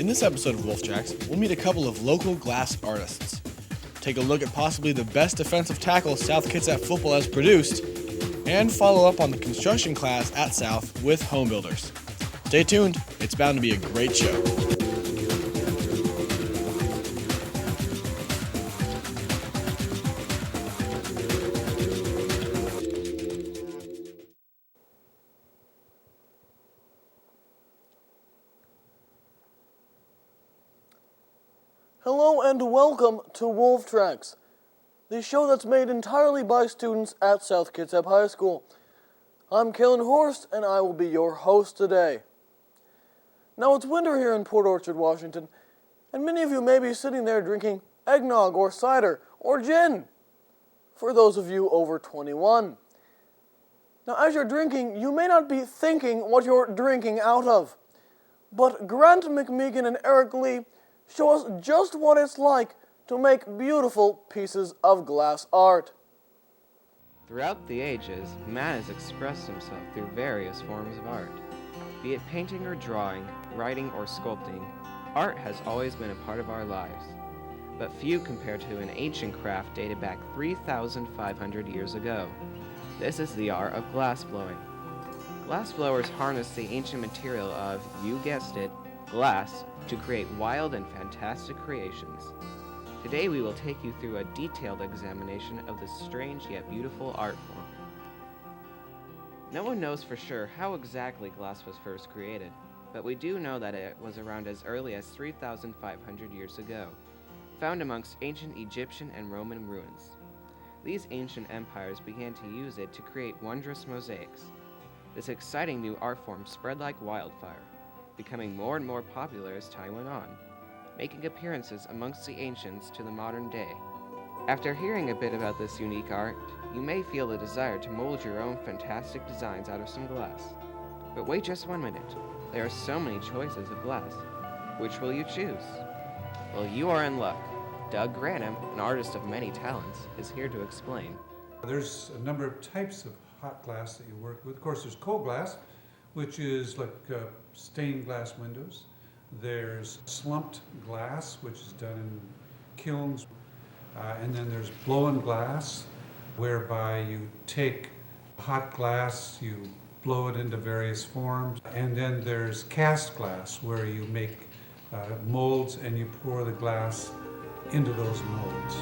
In this episode of Wolf Tracks, we'll meet a couple of local glass artists, take a look at possibly the best defensive tackle South Kitsap football has produced, and follow up on the construction class at South with home builders. Stay tuned, it's bound to be a great show. Hello and welcome to Wolf Tracks, the show that's made entirely by students at South Kitsap High School. I'm Kalen Horst, and I will be your host today. Now, it's winter here in Port Orchard, Washington, and many of you may be sitting there drinking eggnog or cider or gin, for those of you over 21. Now, as you're drinking, you may not be thinking what you're drinking out of, but Grant McMeegan and Eric Lee show us just what it's like to make beautiful pieces of glass art. Throughout the ages, man has expressed himself through various forms of art. Be it painting or drawing, writing or sculpting, art has always been a part of our lives. But few compare to an ancient craft dated back 3,500 years ago. This is the art of glass blowing. Glass blowers harness the ancient material of, you guessed it, glass, to create wild and fantastic creations. Today we will take you through a detailed examination of this strange yet beautiful art form. No one knows for sure how exactly glass was first created, but we do know that it was around as early as 3,500 years ago, found amongst ancient Egyptian and Roman ruins. These ancient empires began to use it to create wondrous mosaics. This exciting new art form spread like wildfire, becoming more and more popular as time went on, making appearances amongst the ancients to the modern day. After hearing a bit about this unique art, you may feel the desire to mold your own fantastic designs out of some glass. But wait just 1 minute. There are so many choices of glass. Which will you choose? Well, you are in luck. Doug Granham, an artist of many talents, is here to explain. There's a number of types of hot glass that you work with. Of course, there's cold glass, which is like stained glass windows. There's slumped glass, which is done in kilns. And then there's blown glass, whereby you take hot glass, you blow it into various forms. And then there's cast glass, where you make molds and you pour the glass into those molds.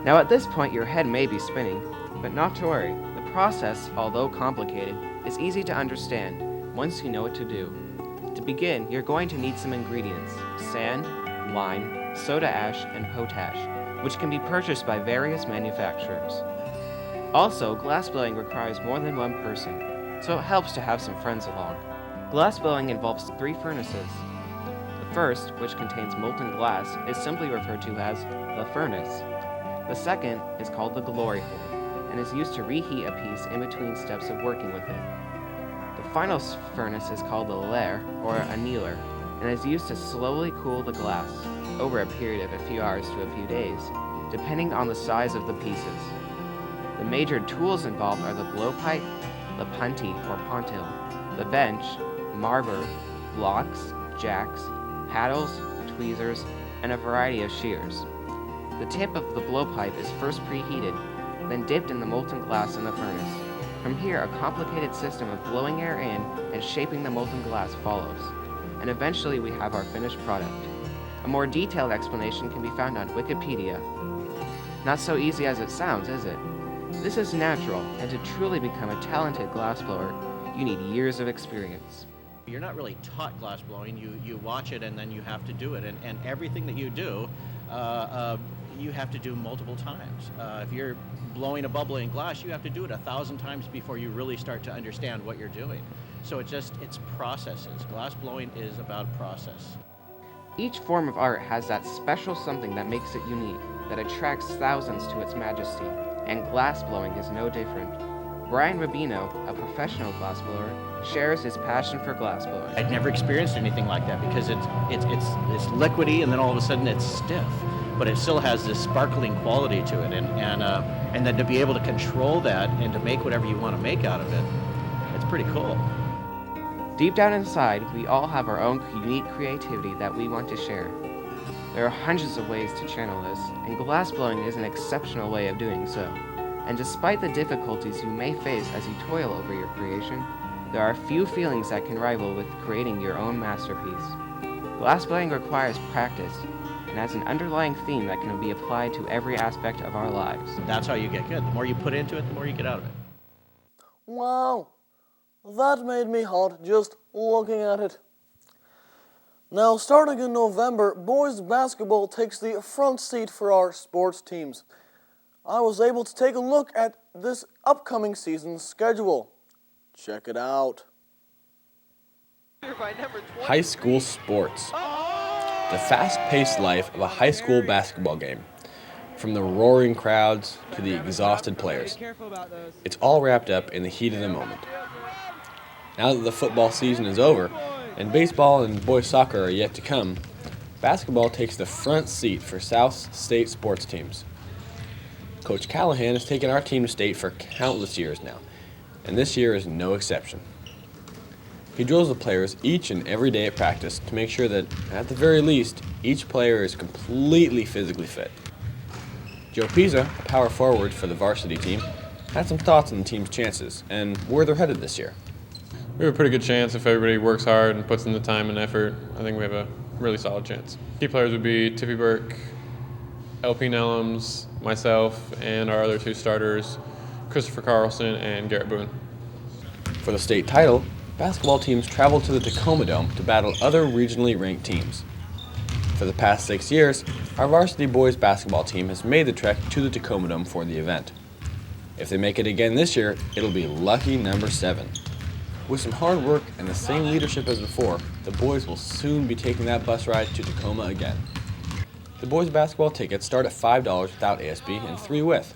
Now at this point your head may be spinning, but not to worry. The process, although complicated, is easy to understand once you know what to do. To begin, you're going to need some ingredients: sand, lime, soda ash, and potash, which can be purchased by various manufacturers. Also, glass blowing requires more than one person, so it helps to have some friends along. Glass blowing involves 3 furnaces. The first, which contains molten glass, is simply referred to as the furnace. The second is called the glory hole, and is used to reheat a piece in between steps of working with it. The final furnace is called the lair, or annealer, and is used to slowly cool the glass, over a period of a few hours to a few days, depending on the size of the pieces. The major tools involved are the blowpipe, the punty or pontil, the bench, marver, blocks, jacks, paddles, tweezers, and a variety of shears. The tip of the blowpipe is first preheated, then dipped in the molten glass in the furnace. From here, a complicated system of blowing air in and shaping the molten glass follows, and eventually we have our finished product. A more detailed explanation can be found on Wikipedia. Not so easy as it sounds, is it? This is natural, and to truly become a talented glassblower, you need years of experience. You're not really taught glass blowing, you watch it and then you have to do it, and everything that you do, you have to do multiple times. If you're blowing a bubble in glass, you have to do it 1,000 times before you really start to understand what you're doing. So it's processes. Glass blowing is about process. Each form of art has that special something that makes it unique, that attracts thousands to its majesty, and glass blowing is no different. Brian Rubino, a professional glassblower, shares his passion for glassblowing. I'd never experienced anything like that because it's liquidy and then all of a sudden it's stiff, but it still has this sparkling quality to it, and then to be able to control that and to make whatever you want to make out of it, it's pretty cool. Deep down inside, we all have our own unique creativity that we want to share. There are hundreds of ways to channel this, and glass blowing is an exceptional way of doing so. And despite the difficulties you may face as you toil over your creation, there are few feelings that can rival with creating your own masterpiece. Glass blowing requires practice, and has an underlying theme that can be applied to every aspect of our lives. That's how you get good. The more you put into it, the more you get out of it. Wow, that made me hot just looking at it. Now, starting in November, boys basketball takes the front seat for our sports teams. I was able to take a look at this upcoming season's schedule. Check it out. High school sports. The fast-paced life of a high school basketball game. From the roaring crowds to the exhausted players. It's all wrapped up in the heat of the moment. Now that the football season is over, and baseball and boys soccer are yet to come, basketball takes the front seat for South State sports teams. Coach Callahan has taken our team to state for countless years now, and this year is no exception. He drills the players each and every day at practice to make sure that, at the very least, each player is completely physically fit. Joe Pisa, a power forward for the varsity team, had some thoughts on the team's chances and where they're headed this year. We have a pretty good chance if everybody works hard and puts in the time and effort. I think we have a really solid chance. Key players would be Tippy Burke, LP Nellums, myself, and our other two starters, Christopher Carlson and Garrett Boone. For the state title, basketball teams travel to the Tacoma Dome to battle other regionally ranked teams. For the past 6 years, our varsity boys basketball team has made the trek to the Tacoma Dome for the event. If they make it again this year, it'll be lucky number 7. With some hard work and the same leadership as before, the boys will soon be taking that bus ride to Tacoma again. The boys basketball tickets start at $5 without ASB and 3 with,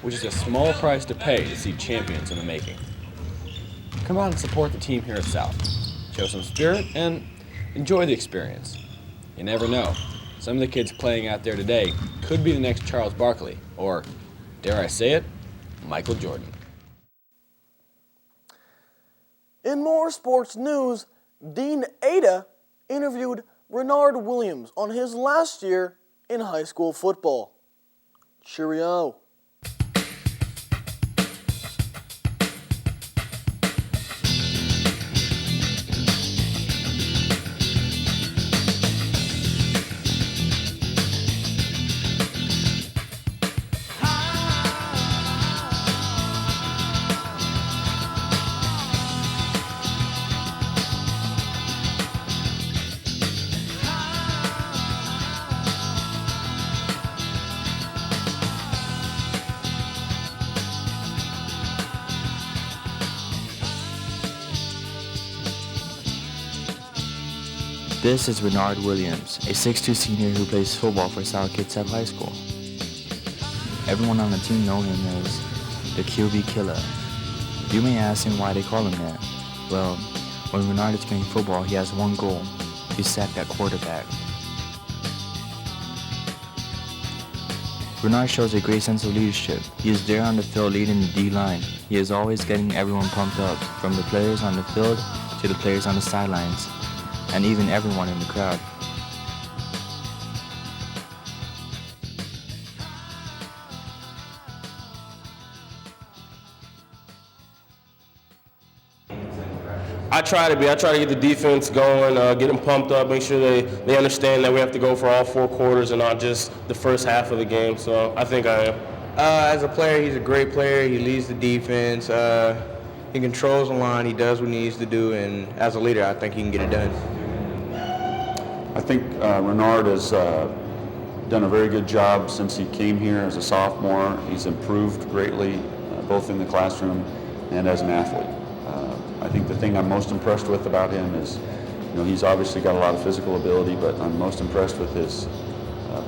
which is a small price to pay to see champions in the making. Come out and support the team here at South. Show some spirit and enjoy the experience. You never know. Some of the kids playing out there today could be the next Charles Barkley, or, dare I say it, Michael Jordan. In more sports news, Dean Ada interviewed Renard Williams on his last year in high school football. Cheerio. This is Renard Williams, a 6'2" senior who plays football for South Kitsap High School. Everyone on the team knows him as the QB Killer. You may ask him why they call him that. Well, when Renard is playing football, he has one goal: to sack that quarterback. Renard shows a great sense of leadership. He is there on the field leading the D-line. He is always getting everyone pumped up, from the players on the field to the players on the sidelines, and even everyone in the crowd. I try to get the defense going, get them pumped up, make sure they understand that we have to go for all 4 quarters and not just the first half of the game. So I think I am. As a player, he's a great player. He leads the defense. He controls the line. He does what he needs to do. And as a leader, I think he can get it done. I think Renard has done a very good job since he came here as a sophomore. He's improved greatly, both in the classroom and as an athlete. I think the thing I'm most impressed with about him is, he's obviously got a lot of physical ability, but I'm most impressed with his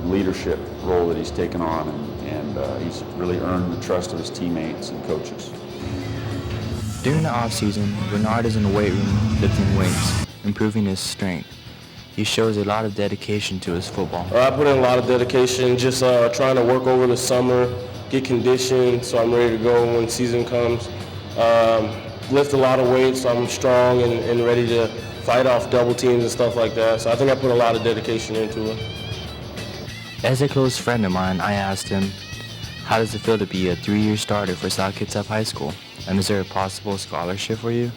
leadership role that he's taken on, and he's really earned the trust of his teammates and coaches. During the off-season, Renard is in the weight room lifting weights, improving his strength. He shows a lot of dedication to his football. I put in a lot of dedication, just trying to work over the summer, get conditioned so I'm ready to go when season comes. lift a lot of weight, so I'm strong and ready to fight off double teams and stuff like that. So I think I put a lot of dedication into it. As a close friend of mine, I asked him, how does it feel to be a 3-year starter for South Kitsap High School? And is there a possible scholarship for you?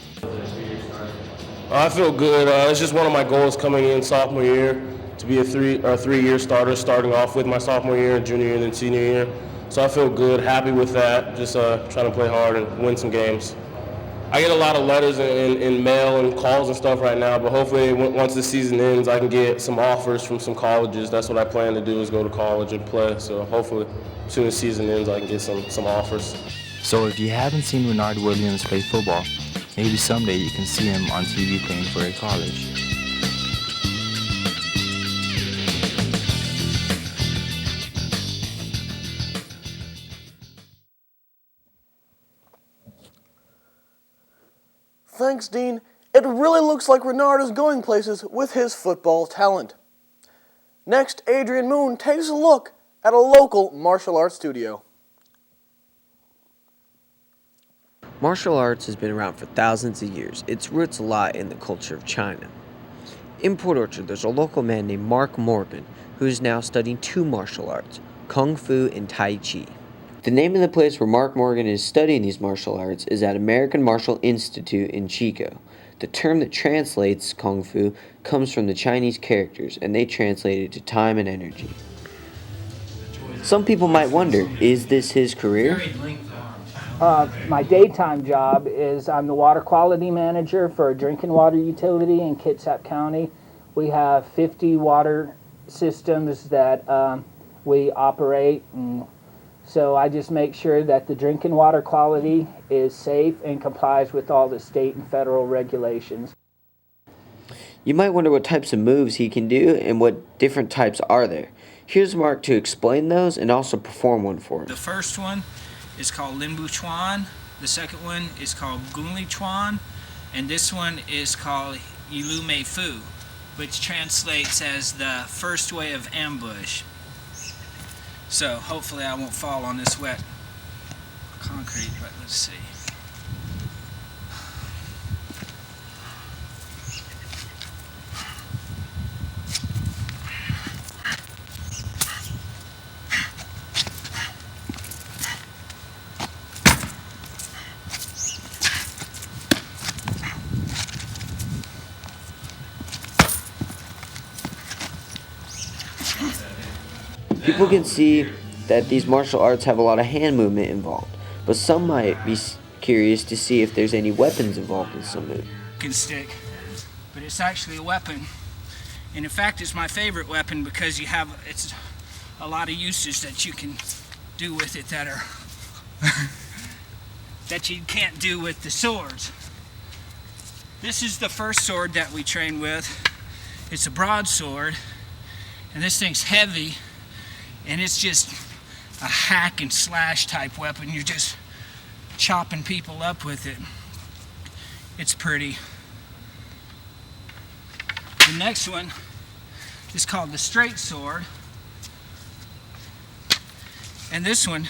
I feel good. It's just one of my goals coming in sophomore year to be a 3-year starter, starting off with my sophomore year, junior year, and then senior year. So I feel good, happy with that, just trying to play hard and win some games. I get a lot of letters and mail and calls and stuff right now, but hopefully once the season ends, I can get some offers from some colleges. That's what I plan to do, is go to college and play. So hopefully as soon as the season ends, I can get some offers. So if you haven't seen Renard Williams play football, maybe someday you can see him on TV playing for a college. Thanks, Dean. It really looks like Renard is going places with his football talent. Next, Adrian Moon takes a look at a local martial arts studio. Martial arts has been around for thousands of years. Its roots lie in the culture of China. In Port Orchard, there's a local man named Mark Morgan who is now studying 2 martial arts, Kung Fu and Tai Chi. The name of the place where Mark Morgan is studying these martial arts is at American Martial Institute in Chico. The term that translates Kung Fu comes from the Chinese characters, and they translate it to time and energy. Some people might wonder, is this his career? My daytime job is I'm the water quality manager for a drinking water utility in Kitsap County. We have 50 water systems that we operate, and so I just make sure that the drinking water quality is safe and complies with all the state and federal regulations. You might wonder what types of moves he can do and what different types are there. Here's Mark to explain those and also perform one for us. The first one is called Limbu Chuan, the second one is called Gunli Chuan, and this one is called Yilu Mei Fu, which translates as the first way of ambush. So hopefully I won't fall on this wet concrete, but let's see. People can see that these martial arts have a lot of hand movement involved, but some might be curious to see if there's any weapons involved in some move. Stick, but it's actually a weapon, and in fact it's my favorite weapon because it's a lot of uses that you can do with it that are that you can't do with the swords. This is the first sword that we train with. It's a broadsword, and this thing's heavy, and it's just a hack and slash type weapon. You're just chopping people up with it. It's pretty. The next one is called the straight sword, and this one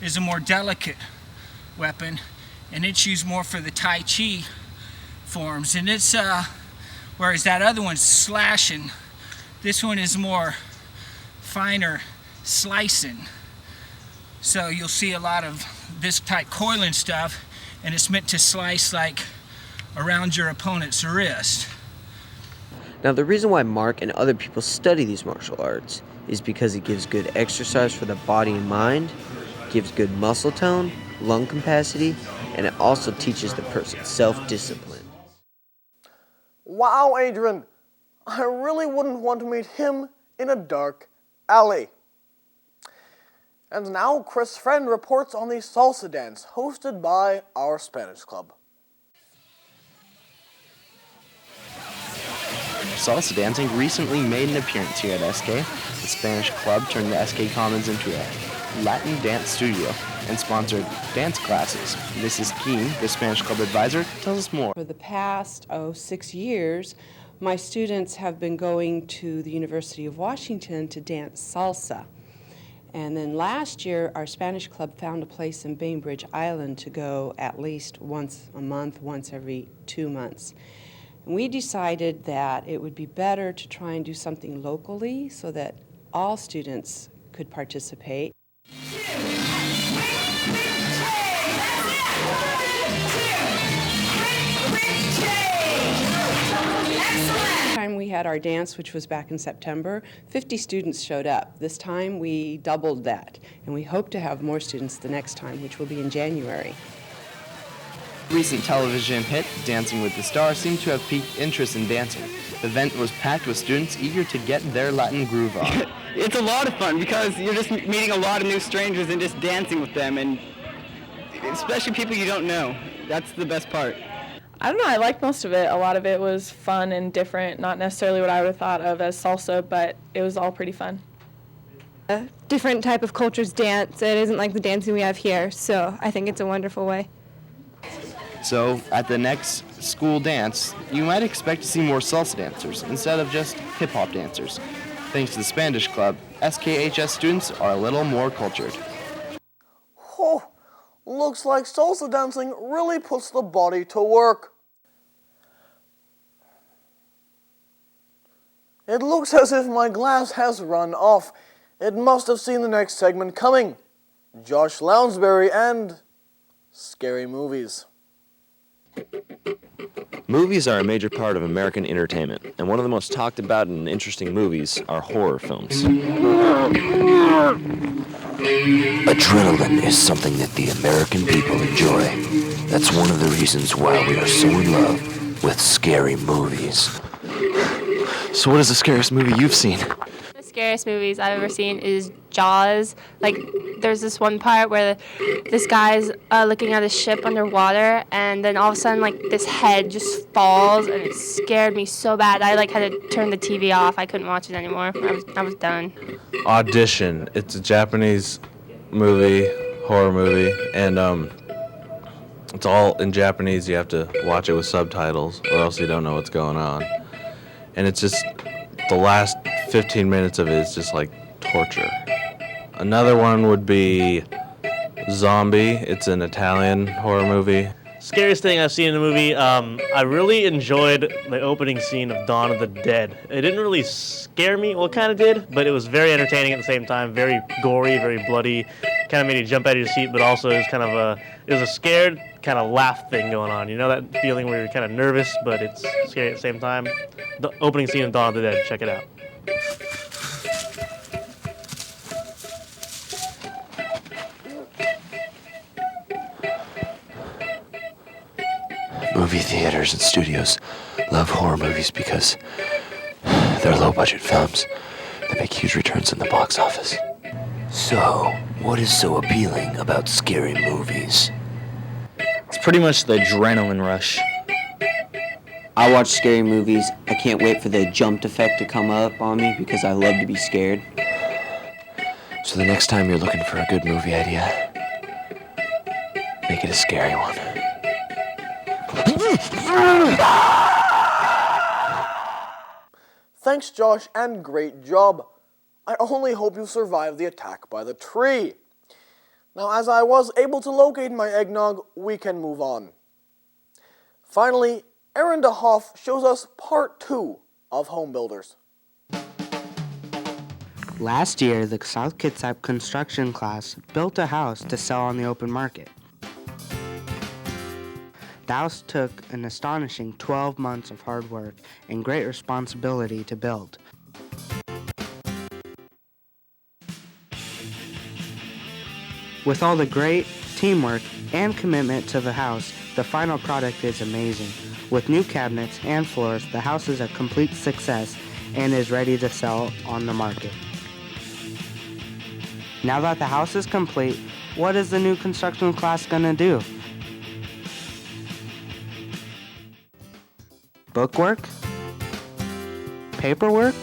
is a more delicate weapon, and it's used more for the Tai Chi forms, and it's whereas that other one's slashing, this one is more finer slicing. So you'll see a lot of this type coiling stuff, and it's meant to slice like around your opponent's wrist. Now the reason why Mark and other people study these martial arts is because it gives good exercise for the body and mind, gives good muscle tone, lung capacity, and it also teaches the person self-discipline. Wow, Adrian, I really wouldn't want to meet him in a dark alley. And now Chris Friend reports on the Salsa Dance hosted by our Spanish club. Salsa dancing recently made an appearance here at SK. The Spanish club turned the SK Commons into a Latin dance studio and sponsored dance classes. Mrs. Keene, the Spanish club advisor, tells us more. For the past 6 years, my students have been going to the University of Washington to dance salsa. And then last year, our Spanish club found a place in Bainbridge Island to go at least once a month, once every 2 months. And we decided that it would be better to try and do something locally so that all students could participate. Time we had our dance, which was back in September, 50 students showed up. This time we doubled that, and we hope to have more students the next time, which will be in January. Recent television hit, Dancing with the Stars, seemed to have piqued interest in dancing. The event was packed with students eager to get their Latin groove on. It's a lot of fun because you're just meeting a lot of new strangers and just dancing with them, and especially people you don't know. That's the best part. I don't know, I liked most of it. A lot of it was fun and different, not necessarily what I would have thought of as salsa, but it was all pretty fun. A different type of cultures dance. It isn't like the dancing we have here, so I think it's a wonderful way. So, at the next school dance, you might expect to see more salsa dancers instead of just hip-hop dancers. Thanks to the Spanish Club, SKHS students are a little more cultured. Oh, looks like salsa dancing really puts the body to work. It looks as if my glass has run off. It must have seen the next segment coming. Josh Lounsbury and scary movies. Movies are a major part of American entertainment, and one of the most talked about and interesting movies are horror films. Adrenaline is something that the American people enjoy. That's one of the reasons why we are so in love with scary movies. So what is the scariest movie you've seen? The scariest movies I've ever seen is Jaws. Like, there's this one part where this guy's looking at a ship underwater, and then all of a sudden, like, this head just falls, and it scared me so bad. I, like, had to turn the TV off. I couldn't watch it anymore. I was done. Audition. It's a Japanese movie, horror movie, and it's all in Japanese. You have to watch it with subtitles, or else you don't know what's going on. And it's just, the last 15 minutes of it is just like torture. Another one would be Zombie. It's an Italian horror movie. Scariest thing I've seen in a movie, I really enjoyed the opening scene of Dawn of the Dead. It didn't really scare me, well, it kind of did, but it was very entertaining at the same time, very gory, very bloody, kind of made you jump out of your seat, but also it was kind of it was a scared kind of laugh thing going on. You know that feeling where you're kind of nervous, but it's scary at the same time? The opening scene of Dawn of the Dead, check it out. Movie theaters and studios love horror movies because they're low-budget films that make huge returns in the box office. So, what is so appealing about scary movies? It's pretty much the adrenaline rush. I watch scary movies. I can't wait for the jumped effect to come up on me because I love to be scared. So the next time you're looking for a good movie idea, make it a scary one. Thanks, Josh, and great job. I only hope you survive the attack by the tree. Now, as I was able to locate my eggnog, we can move on. Finally, Aaron DeHoff shows us part 2 of Home Builders. Last year, the South Kitsap construction class built a house to sell on the open market. The house took an astonishing 12 months of hard work and great responsibility to build. With all the great teamwork and commitment to the house, the final product is amazing. With new cabinets and floors, the house is a complete success and is ready to sell on the market. Now that the house is complete, what is the new construction class gonna do? Bookwork? Paperwork?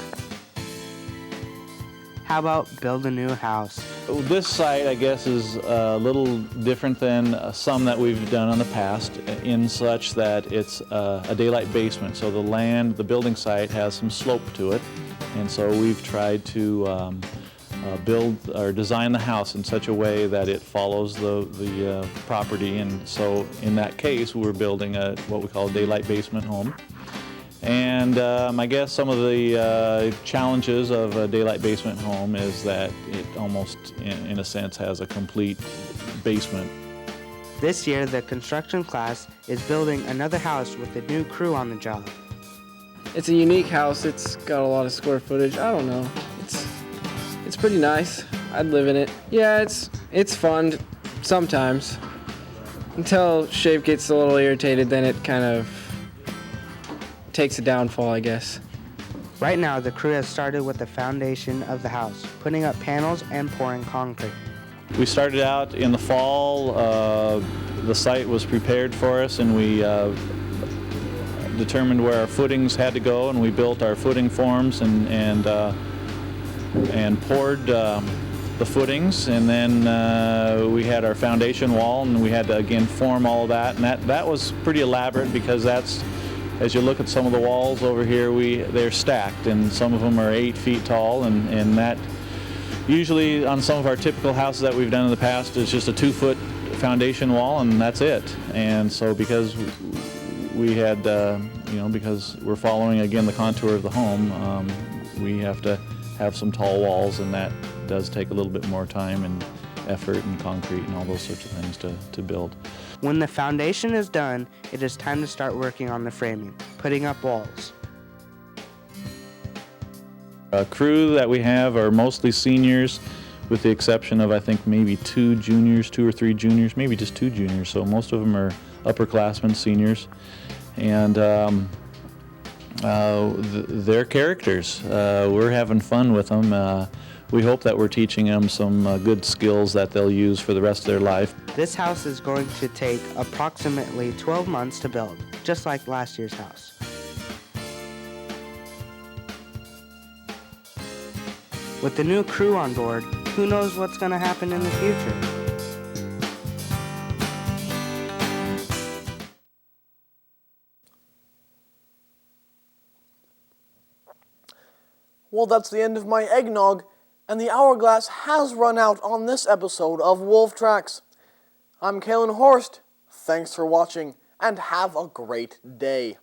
How about build a new house? This site, I guess, is a little different than some that we've done in the past, in such that it's a daylight basement. So the building site has some slope to it, and so we've tried to build or design the house in such a way that it follows the property. And so in that case, we're building what we call a daylight basement home. And I guess some of the challenges of a daylight basement home is that it almost, in a sense, has a complete basement. This year, the construction class is building another house with a new crew on the job. It's a unique house. It's got a lot of square footage. I don't know. It's pretty nice. I'd live in it. Yeah, it's fun sometimes. Until Shape gets a little irritated, then it kind of takes a downfall, I guess. Right now, the crew has started with the foundation of the house, putting up panels and pouring concrete. We started out in the fall. The site was prepared for us, and we determined where our footings had to go, and we built our footing forms and poured the footings, and then we had our foundation wall, and we had to again form all of that, and that was pretty elaborate because that's, as you look at some of the walls over here, they're stacked, and some of them are 8 feet tall, and that usually on some of our typical houses that we've done in the past is just a 2-foot foundation wall, and that's it. And so because we had, because we're following again the contour of the home, we have to have some tall walls, and that does take a little bit more time and effort and concrete and all those sorts of things to build. When the foundation is done, it is time to start working on the framing, putting up walls. A crew that we have are mostly seniors, with the exception of I think maybe 2 or 3 juniors, maybe just 2 juniors. So most of them are upperclassmen, seniors, and they're characters. We're having fun with them. We hope that we're teaching them some good skills that they'll use for the rest of their life. This house is going to take approximately 12 months to build, just like last year's house. With the new crew on board, who knows what's going to happen in the future? Well, that's the end of my eggnog, and the hourglass has run out on this episode of Wolf Tracks. I'm Kalen Horst. Thanks for watching, and have a great day.